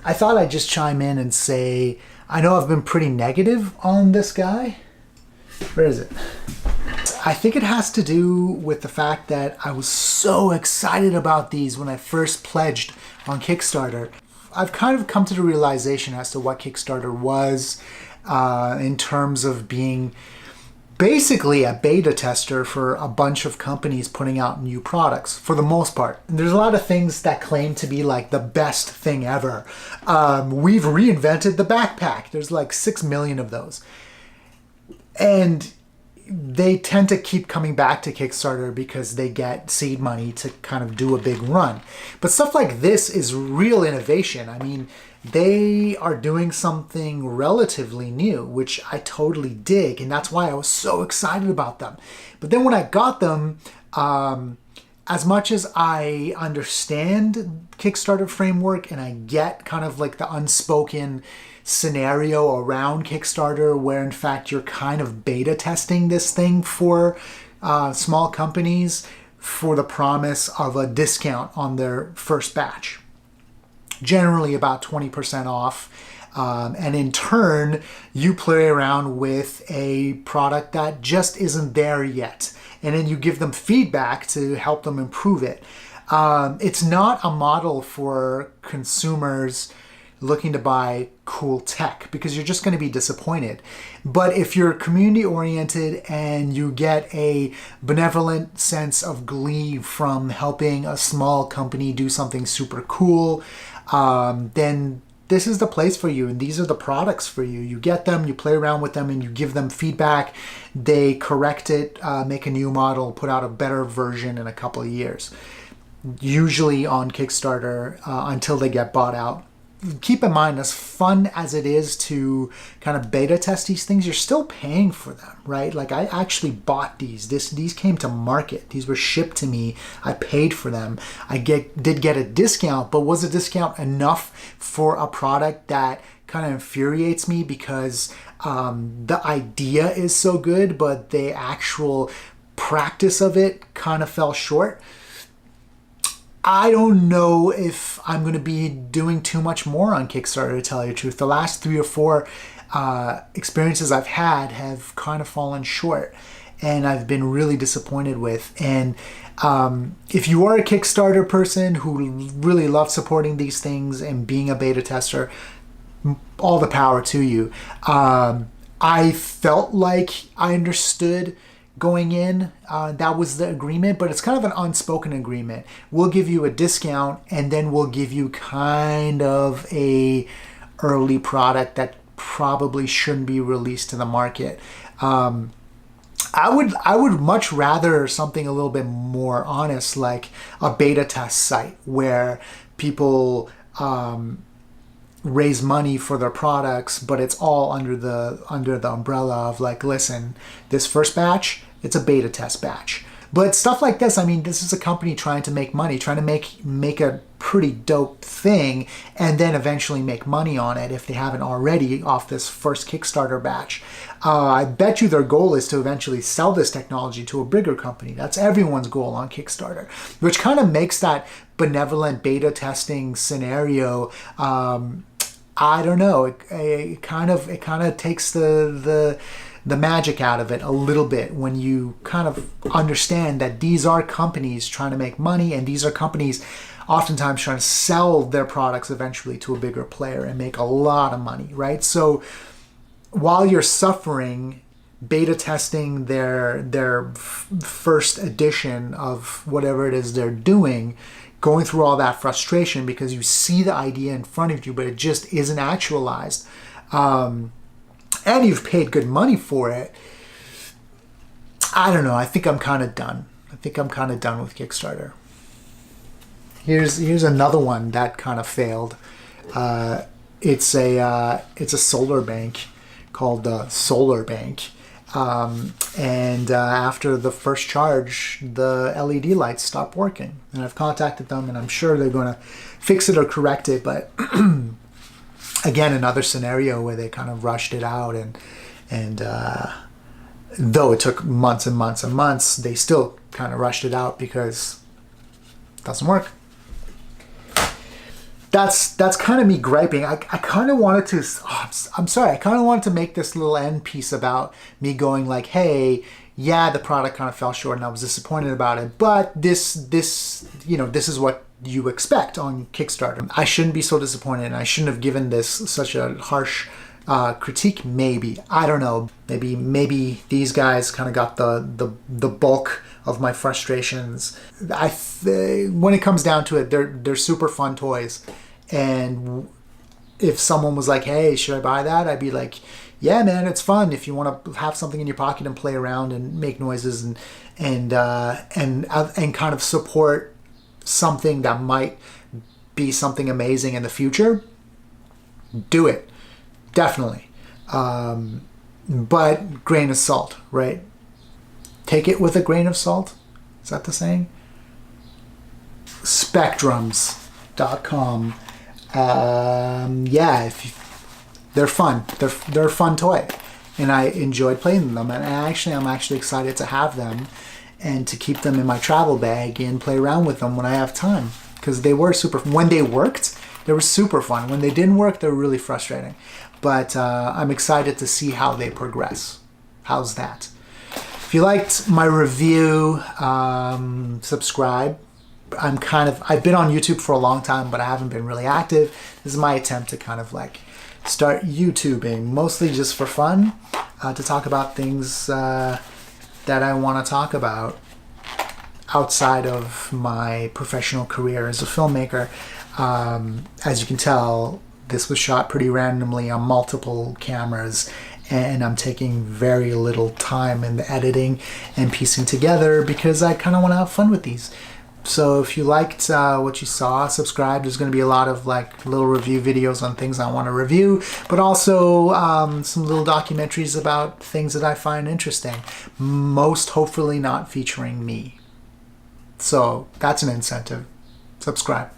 I thought I'd just chime in and say, I know I've been pretty negative on this guy. Where is it? I think it has to do with the fact that I was so excited about these when I first pledged on Kickstarter. I've kind of come to the realization as to what Kickstarter was in terms of being basically a beta tester for a bunch of companies putting out new products for the most part. And there's a lot of things that claim to be like the best thing ever. We've reinvented the backpack. There's like 6 million of those. And they tend to keep coming back to Kickstarter because they get seed money to kind of do a big run. But stuff like this is real innovation. I mean, they are doing something relatively new, which I totally dig, and that's why I was so excited about them. But then when I got them, as much as I understand Kickstarter framework and I get kind of like the unspoken scenario around Kickstarter where in fact you're kind of beta testing this thing for small companies for the promise of a discount on their first batch. Generally about 20% off. And in turn, you play around with a product that just isn't there yet. And then you give them feedback to help them improve it. It's not a model for consumers looking to buy cool tech because you're just going to be disappointed. But if you're community oriented and you get a benevolent sense of glee from helping a small company do something super cool, then this is the place for you and these are the products for you. You get them, you play around with them, and you give them feedback. They correct it, make a new model, put out a better version in a couple of years. Usually on Kickstarter until they get bought out. Keep in mind, as fun as it is to kind of beta test these things, you're still paying for them, right? Like I actually bought these. These came to market. These were shipped to me. I paid for them. I did get a discount, but was a discount enough for a product that kind of infuriates me because the idea is so good, but the actual practice of it kind of fell short? I don't know if I'm going to be doing too much more on Kickstarter, to tell you the truth. The last 3 or 4 experiences I've had have kind of fallen short, and I've been really disappointed with. And if you are a Kickstarter person who really loves supporting these things and being a beta tester, all the power to you. I felt like I understood going in, that was the agreement, but it's kind of an unspoken agreement. We'll give you a discount and then we'll give you kind of a early product that probably shouldn't be released to the market. I would much rather something a little bit more honest, like a beta test site where people raise money for their products, but it's all under the umbrella of like, listen, this first batch, it's a beta test batch. But stuff like this, I mean, this is a company trying to make money, trying to make a pretty dope thing, and then eventually make money on it if they haven't already off this first Kickstarter batch. I bet you their goal is to eventually sell this technology to a bigger company. That's everyone's goal on Kickstarter, which kind of makes that benevolent beta testing scenario, I don't know, it kind of takes the magic out of it a little bit when you kind of understand that these are companies trying to make money, and these are companies oftentimes trying to sell their products eventually to a bigger player and make a lot of money, right? So while you're suffering beta testing their first edition of whatever it is they're doing, going through all that frustration because you see the idea in front of you, but it just isn't actualized, and you've paid good money for it, I don't know. I think I'm kind of done. I think I'm kind of done with Kickstarter. Here's another one that kind of failed. It's a solar bank called Solar Bank. And after the first charge, the LED lights stopped working. And I've contacted them, and I'm sure they're going to fix it or correct it. But again, another scenario where they kind of rushed it out, and though it took months and months and months, they still kind of rushed it out because it doesn't work. that's kind of me griping. I kind of wanted to, I'm sorry, I kind of wanted to make this little end piece about me going like, hey, yeah, the product kind of fell short and I was disappointed about it, but this, you know, this is what you expect on Kickstarter. I shouldn't be so disappointed, and I shouldn't have given this such a harsh critique. Maybe, I don't know, maybe these guys kind of got the bulk of my frustrations. When it comes down to it, they're super fun toys, and if someone was like, hey, should I buy that, I'd be like, yeah, man, it's fun if you want to have something in your pocket and play around and make noises and kind of support something that might be something amazing in the future. Do it, definitely, but grain of salt, right? Take it with a grain of salt. Is that the saying? Specdrums.com. Yeah, they're fun. They're a fun toy, and I enjoyed playing them. And I'm actually excited to have them and to keep them in my travel bag and play around with them when I have time, because they were super. When they worked, they were super fun. When they didn't work, they were really frustrating. But I'm excited to see how they progress. How's that? If you liked my review, subscribe. I've been on YouTube for a long time, but I haven't been really active. This is my attempt to kind of like start YouTubing, mostly just for fun, to talk about things that I want to talk about outside of my professional career as a filmmaker. As you can tell, this was shot pretty randomly on multiple cameras, and I'm taking very little time in the editing and piecing together because I kind of want to have fun with these. So if you liked what you saw, subscribe. There's going to be a lot of like little review videos on things I want to review, but also some little documentaries about things that I find interesting. Most hopefully not featuring me. So that's an incentive. Subscribe.